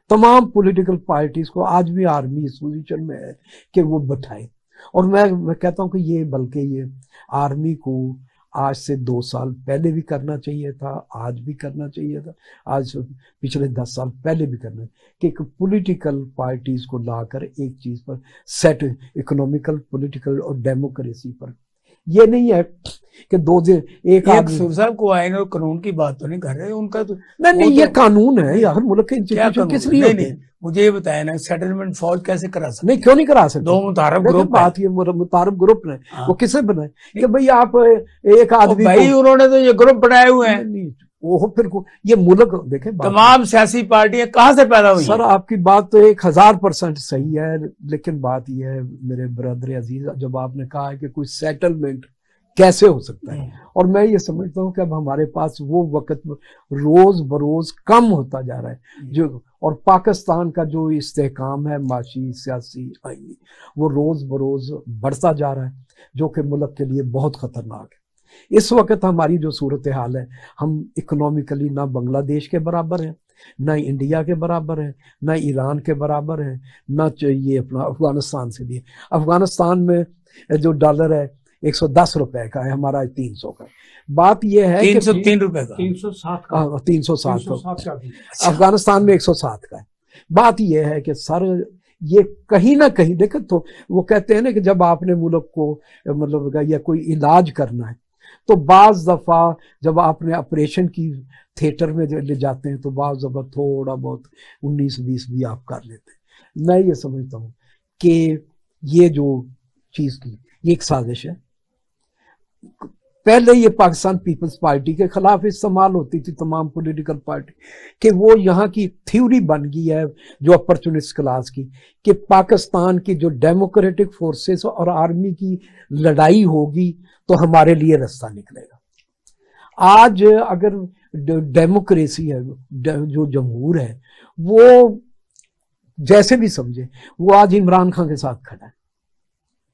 तमाम पॉलिटिकल पार्टीज को आज भी आर्मी इस पोजीशन में है कि वो बिठाए। और मैं कहता हूँ कि ये बल्कि ये आर्मी को आज से 2 साल पहले भी करना चाहिए था, आज भी करना चाहिए था, आज पिछले 10 साल पहले भी करना, कि एक पॉलिटिकल पार्टीज को लाकर एक चीज पर सेट, इकोनॉमिकल, पॉलिटिकल और डेमोक्रेसी पर। ये नहीं है कि दो दिन एक आदमी सूर साहब को आइन और कानून की बात तो नहीं कर रहे, उनका तो नहीं ये कानून है यार, मुल्क के क्या इंस्टीट्यूशन किस लिए नहीं, होते नहीं, हैं? मुझे ये बताया ना, सेटलमेंट फौज कैसे करा सकते? नहीं क्यों नहीं करा सकते? दो मुतारफ देखो, ग्रुप बात ये मुतारफ ग्रुप ने हाँ। वो किसे बनाए कि भाई आप एक आदमी भाई उन्होंने तो ये ग्रुप बनाए हुए हैं। नहीं, वो फिर ये मुल्क देखे तमाम सियासी पार्टियां कहां से पैदा हुई सर हैं? आपकी बात तो 1000% सही है, लेकिन बात यह है मेरे ब्रदर अजीज, जब आपने कहा है कि कोई सेटलमेंट कैसे हो सकता है, और मैं ये समझता हूँ कि अब हमारे पास वो वक्त रोज बरोज कम होता जा रहा है जो, और पाकिस्तान का जो इस्तेहकाम है माशी सियासी आईनी वो रोज बरोज बढ़ता जा रहा है, जो कि मुल्क के लिए बहुत खतरनाक है। इस वक्त हमारी जो सूरत हाल है, हम इकोनॉमिकली ना बांग्लादेश के बराबर हैं, ना इंडिया के बराबर है, ना ईरान के बराबर है, ना ये अपना अफगानिस्तान से भी है। अफगानिस्तान में जो डॉलर है 110 रुपए का है, हमारा 300 का। बात यह है 303 रुपए का, 307 का, 307 का भी। अफगानिस्तान में 107 का है। बात यह है कि सर ये कहीं ना कहीं देखे तो वो कहते हैं ना कि जब आपने मुल्क को मतलब या कोई इलाज करना है तो बाज दफा जब आपने ऑपरेशन की थिएटर में ले जाते हैं तो बाज दफा थोड़ा बहुत 19-20 भी आप कर लेते हैं। मैं ये समझता हूँ कि ये जो चीज की ये एक साजिश है। पहले ये पाकिस्तान पीपल्स पार्टी के खिलाफ इस्तेमाल होती थी तमाम पॉलिटिकल पार्टी कि वो यहाँ की थ्योरी बन गई है जो अपॉर्चुनिस्ट क्लास की, कि पाकिस्तान की जो डेमोक्रेटिक फोर्सेस और आर्मी की लड़ाई होगी तो हमारे लिए रास्ता निकलेगा। आज अगर डेमोक्रेसी है, जो जमहूर है, वो जैसे भी समझे वो आज इमरान खान के साथ खड़ा है,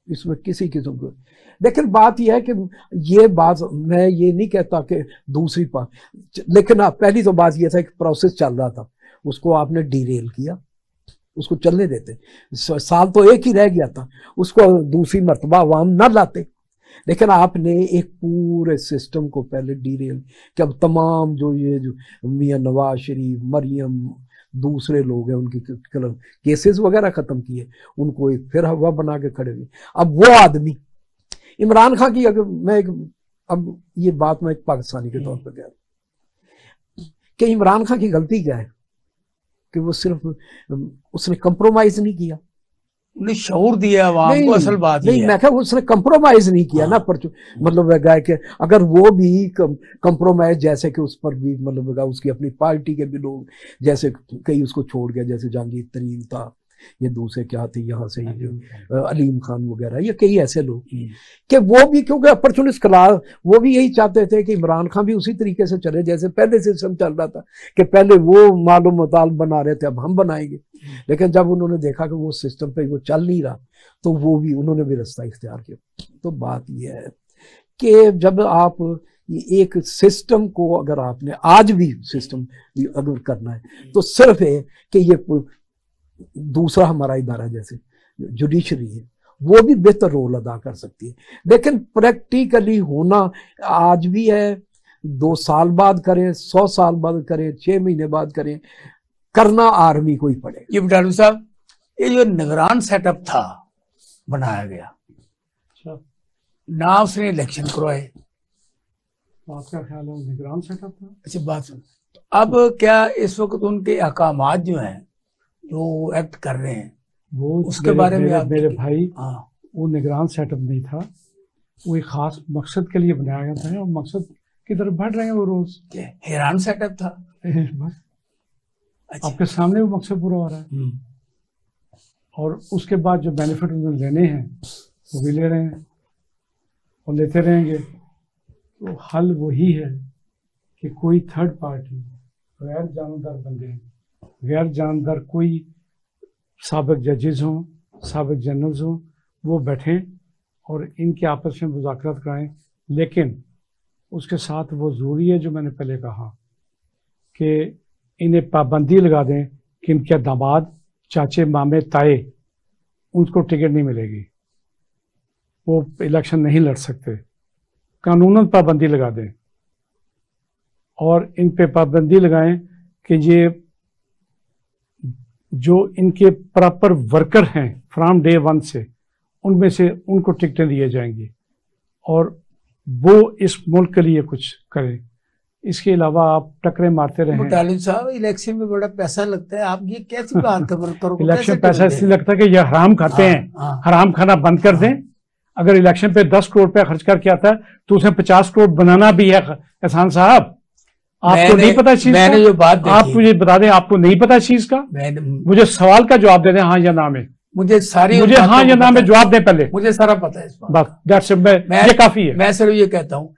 इसमें किसी किस्म को। लेकिन बात यह है कि ये बात मैं ये नहीं कहता कि दूसरी बात, लेकिन पहली तो बात यह था कि प्रोसेस चल रहा था, उसको आपने डीरेल किया, उसको चलने देते, साल तो एक ही रह गया था, उसको दूसरी मर्तबा अवाम न लाते, लेकिन आपने एक पूरे सिस्टम को पहले डीरेल कि अब तमाम जो ये जो मियां नवाज शरीफ, मरियम, दूसरे लोग हैं उनकी केसेस वगैरह खत्म किए, उनको एक फिर हवा बना के खड़े हुए। अब वो आदमी इमरान खान की, अगर मैं अब ये बात मैं एक पाकिस्तानी के तौर पर कह रहा हूं कि इमरान खान की गलती क्या है कि वो सिर्फ उसने कंप्रोमाइज नहीं किया, उन्हें शऊर दिया अवाम को, असल बात नहीं, है। मैं क्या उसने कंप्रोमाइज नहीं किया ना, पर मतलब गाय के अगर वो भी कंप्रोमाइज, जैसे कि उस पर भी मतलब उसकी अपनी पार्टी के भी लोग जैसे कई उसको छोड़ गया, जैसे जहांगीर तरीन था, ये दूसरे क्या थे यहाँ से अलीम खान वगैरह, ये कई ऐसे लोग कि वो भी, क्योंकि अपॉर्चुनिस्ट क्लास वो भी यही चाहते थे कि इमरान खान भी उसी तरीके से चले जैसे पहले सिस्टम चल रहा था, कि पहले वो मालूम मताल बना रहे थे, अब हम बनाएंगे। लेकिन जब उन्होंने देखा कि वो सिस्टम पे वो चल नहीं रहा तो वो भी उन्होंने भी रास्ता इख्तियार किया। तो बात यह है कि जब आप एक सिस्टम को, अगर आपने आज भी सिस्टम अगर करना है तो सिर्फ है कि ये दूसरा हमारा इदारा जैसे जुडिशरी है वो भी बेहतर रोल अदा कर सकती है, लेकिन प्रैक्टिकली होना आज भी है, 2 साल बाद करें, 100 साल बाद करें, 6 महीने बाद करें, करना आर्मी को ही पड़ेगा। ये डॉक्टर साहब, ये जो निगरान सेटअप था बनाया गया, ना उसने इलेक्शन करवाए, आपका ख्याल है निगरान सेटअप था? अच्छा बात सुन, अब क्या इस वक्त उनके अहकामात जो हैं जो एक्ट कर रहे हैं वो उसके बारे में आप मेरे भाई, हाँ, वो निगरान सेटअप नहीं था, वो एक खास मकसद के लिए बनाया गया था और मकसद की तरफ बढ़ रहे हैं वो रोज। हैरान सेटअप था बस अच्छा। आपके सामने वो मकसद पूरा हो रहा है, और उसके बाद जो बेनिफिट उन्हें लेने हैं वो भी ले रहे हैं और लेते रहेंगे। तो हल वही है कि कोई थर्ड पार्टी, गैर जानबदार बंदे, गैर जानदार कोई साबिक जजेस हों, साबिक जनरल्स हों, वो बैठें और इनके आपस में मुज़ाकरात कराएं। लेकिन उसके साथ वो ज़रूरी है जो मैंने पहले कहा कि इन्हें पाबंदी लगा दें कि इनके दामाद, चाचे, मामे, ताए, उनको टिकट नहीं मिलेगी, वो इलेक्शन नहीं लड़ सकते, कानूनन पाबंदी लगा दें। और इन पे पाबंदी लगाएं कि ये जो इनके प्रॉपर वर्कर हैं फ्रॉम डे 1 से, उनमें से उनको टिकटें दिए जाएंगी। और वो इस मुल्क के लिए कुछ करे। इसके अलावा आप टकरे मारते रहे। मुतालिब साहब, इलेक्शन में बड़ा पैसा लगता है, आप ये कैसी बात करो? इलेक्शन पैसा इसलिए लगता है कि ये हराम खाते हैं, हराम खाना बंद कर दें। अगर इलेक्शन पे 10 करोड़ रुपया खर्च करके आता है तो उसे 50 करोड़ बनाना भी है। एहसान साहब, आपको नहीं पता इस चीज का? मैंने जो बात आप मुझे बता दें, आपको नहीं पता इस चीज का? मुझे सवाल का जवाब दे दें, हाँ या ना में। मुझे हाँ या ना में जवाब दें पहले। मुझे सारा पता है इस बात। बस दैट्स ये काफी है। मैं सिर्फ ये कहता हूँ,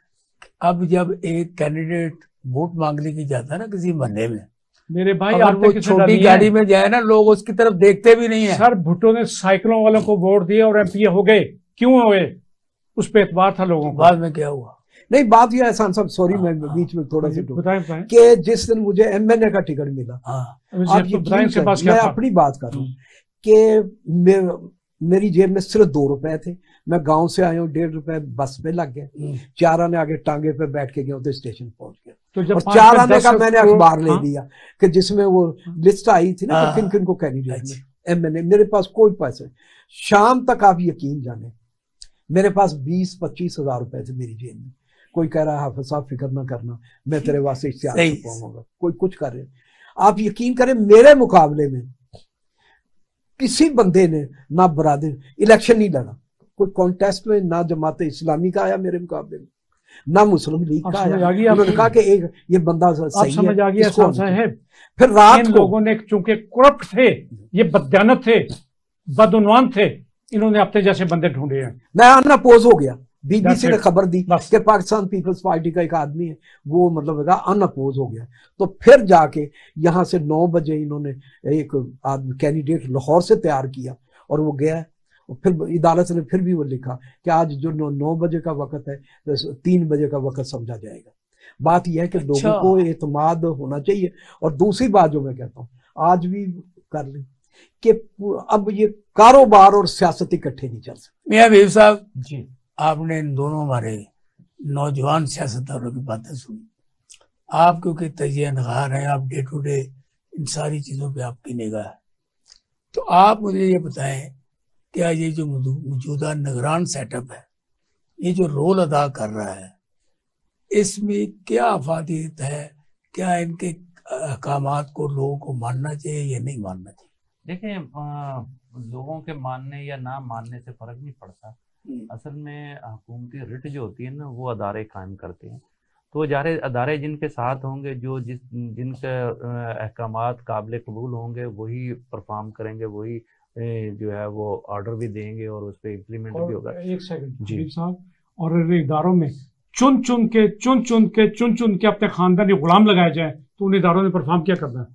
अब जब एक कैंडिडेट वोट मांगने की जाता है ना किसी मोहल्ले में, मेरे भाई, अगर वो छोटी गाड़ी में जाए ना, लोग उसकी तरफ देखते भी नहीं है। सर, भुट्टो ने साइकिलों वालों को वोट दिया और एमपी हो गए। क्यों हुए? उस पे एतबार था लोगों को। बाद में क्या हुआ? नहीं, बात यह एहसान साहब, सॉरी मैं बीच में थोड़ा सा बताएं कि जिस दिन मुझे एमएनए का टिकट मिला, आप यकीन करें, मैं अपनी बात कर रहा हूँ कि मेरी जेब में सिर्फ 2 रुपए थे। मैं गांव से आया हूँ, 1.5 रुपए बस में लग गए। 4 आने आगे टांगे पे बैठ के गया तो स्टेशन पहुंच गया। तो और 4 आने का मैंने अखबार ले लिया कि जिसमें वो लिस्ट आई थी ना, किन किन को कैंडिडेट एमएनए। मेरे पास कोई पैसे, शाम तक आप यकीन जाने मेरे पास 20-25 हजार रुपए थे मेरी जेब में। कोई कह रहा है हाफिज साहब फिक्र ना करना, मैं तेरे वास्ते इश्तिहार छुपाऊंगा, कोई कुछ कर रहे। आप यकीन करें, मेरे मुकाबले में किसी बंदे ने ना बरादर इलेक्शन नहीं लड़ा, कोई कॉन्टेस्ट में ना जमात इस्लामी का आया मेरे मुकाबले में, ना मुस्लिम लीग का आया। उन्होंने कहा कि एक ये बंदा सही समझ आ गया। फिर रात को लोगों ने, चूंकि करप्ट थे, ये बदयानत थे, बदउनवान थे, इन्होंने अपने जैसे बंदे ढूंढे हैं। मैं अनअपोज हो गया। बीबीसी ने खबर दी कि पाकिस्तान पीपल्स पार्टी का एक आदमी है, वो मतलब अनअपोज हो गया। तो फिर जाके यहाँ से 9 बजे इन्होंने एक कैंडिडेट लाहौर से तैयार किया और वो गया। और फिर अदालत ने फिर भी वो लिखा कि आज जो 9 बजे का वक्त है, 3 बजे का वक्त समझा जाएगा। बात यह है कि लोगों को एतमाद होना चाहिए। और दूसरी बात जो मैं कहता हूँ, आज भी कर लें कि अब ये कारोबार और सियासत इकट्ठे नहीं चल सकते। मियां हबीब साहब जी, आपने इन दोनों हमारे नौजवान सियासतदानों की बातें सुनी। आप क्योंकि तजज़िया-नगार हैं, आप डे टू डे इन सारी चीज़ों पे आपकी निगाह है, तो आप मुझे ये बताएं, क्या ये जो मौजूदा निगरान सेटअप है, ये जो रोल अदा कर रहा है, इसमें क्या अफादियत है? क्या इनके अहकामात को लोगों को मानना चाहिए या नहीं मानना चाहिए? देखिए, लोगों के मानने या ना मानने से फर्क नहीं पड़ता। असल में हुकूमती रिट जो होती है ना, वो अदारे कायम करते हैं। तो अदारे जिनके साथ होंगे, जिनके अहकामात काबिल कबूल होंगे, वही परफॉर्म करेंगे, वही जो है वो ऑर्डर भी देंगे और उस पर इम्प्लीमेंट भी होगा। एक सेकंड जी साहब, और इदारों में चुन चुन के अपने खानदानी गुलाम लगाए जाए, तो उन इदारों ने परफॉर्म क्या करना है?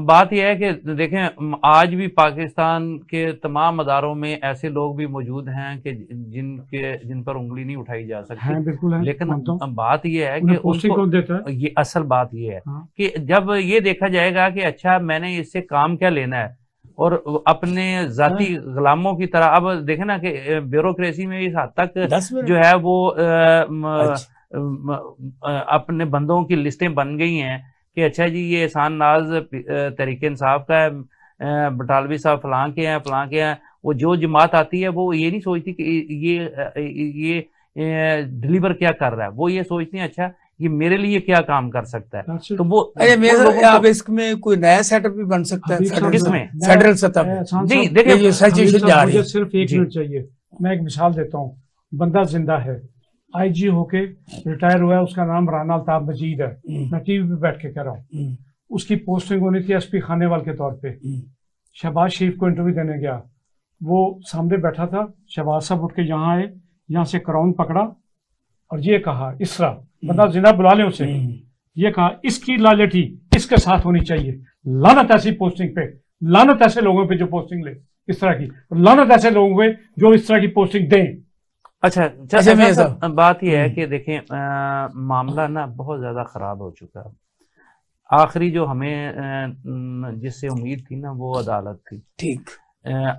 बात यह है कि देखें, आज भी पाकिस्तान के तमाम अदारों में ऐसे लोग भी मौजूद हैं कि जिन पर उंगली नहीं उठाई जा सकती। बिल्कुल है। लेकिन बात यह है कि उनको देता है? ये असल बात यह है कि जब ये देखा जाएगा कि अच्छा, मैंने इससे काम क्या लेना है, और अपने जाती गुलामों की तरह, अब देखें ना कि ब्यूरोक्रेसी में इस हद तक जो है वो अपने बंदों की लिस्टें बन गई हैं कि अच्छा जी, ये एहसान नाज तहरीक इंसाफ का है, बटालवी साहब फलां के हैं। वो जो जमात आती है वो ये नहीं सोचती कि ये डिलीवर क्या कर रहा है, वो ये सोचती है अच्छा ये मेरे लिए क्या काम कर सकता है। तो वो अब इसमें कोई नया सेटअप भी बन सकता है फेडरल सतह पे। नहीं, देखिए, मुझे सिर्फ 1 मिनट चाहिए। मैं एक मिसाल देता हूँ। बंदा जिंदा है, आईजी होके रिटायर हुआ है, उसका नाम राना अल्ताफ मजीद है। मैं टीवी पे बैठ के कह रहा हूँ। उसकी पोस्टिंग होनी थी एसपी खानेवाल के तौर पे। शहबाज शरीफ को इंटरव्यू देने गया, वो सामने बैठा था। शहबाज साहब उठ के यहाँ आए, यहाँ से क्राउन पकड़ा और ये कहा, इसरा बंदा जिंदा, बुला ले उसे, ये कहा इसकी लालठी इसके साथ होनी चाहिए। लानत ऐसी पोस्टिंग पे, लानत ऐसे लोगों पे जो पोस्टिंग ले इस तरह की, लानत ऐसे लोगों पे जो इस तरह की पोस्टिंग दें। अच्छा, बात यह है कि देखें, मामला ना बहुत ज्यादा खराब हो चुका है। आखिरी जो हमें जिससे उम्मीद थी ना, वो अदालत थी। ठीक,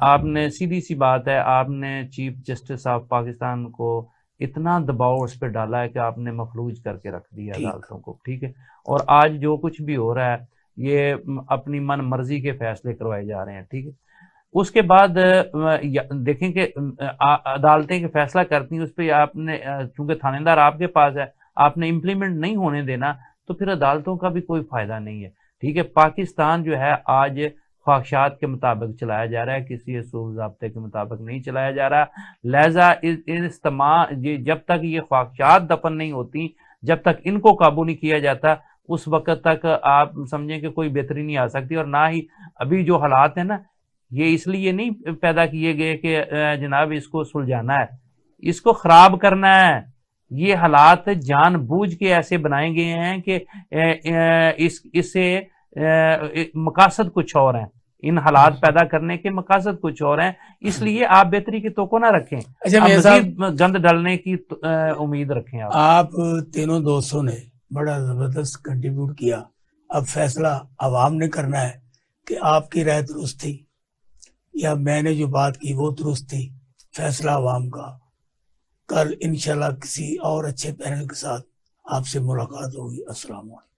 आपने सीधी सी बात है, आपने चीफ जस्टिस ऑफ पाकिस्तान को इतना दबाव उस पर डाला है कि आपने मफलूज करके रख दिया अदालतों को। ठीक है, और आज जो कुछ भी हो रहा है, ये अपनी मन मर्जी के फैसले करवाए जा रहे हैं। ठीक है, उसके बाद देखें कि अदालतें के फैसला करती हैं, उस पर आपने चूंकि थानेदार आपके पास है, आपने इम्प्लीमेंट नहीं होने देना, तो फिर अदालतों का भी कोई फायदा नहीं है। ठीक है, पाकिस्तान जो है आज ख्वाहिशात के मुताबिक चलाया जा रहा है, किसी असूल ज़ाब्ते के मुताबिक नहीं चलाया जा रहा। लिहाजा जब तक ये ख्वाहिशात दफन नहीं होती, जब तक इनको काबू नहीं किया जाता, उस वक्त तक आप समझें कि कोई बेहतरी नहीं आ सकती। और ना ही अभी जो हालात है ना, ये इसलिए नहीं पैदा किए गए कि जनाब इसको सुलझाना है, इसको खराब करना है। ये हालात जानबूझ के ऐसे बनाए गए हैं कि इससे मकासद कुछ और हैं, इन हालात पैदा करने के मकासद कुछ और हैं, इसलिए आप बेहतरी की तो ना रखें। अच्छा, मज़ीद गंद डालने की उम्मीद रखें। आप तीनों दोस्तों ने बड़ा जबरदस्त कंट्रीब्यूट किया। अब फैसला आवाम ने करना है कि आपकी राय दुरुस्त थी या मैंने जो बात की वो दुरुस्त थी। फैसला आवाम का। कल इंशाल्लाह किसी और अच्छे पैनल के साथ आपसे मुलाकात होगी। अस्सलाम वालेकुम।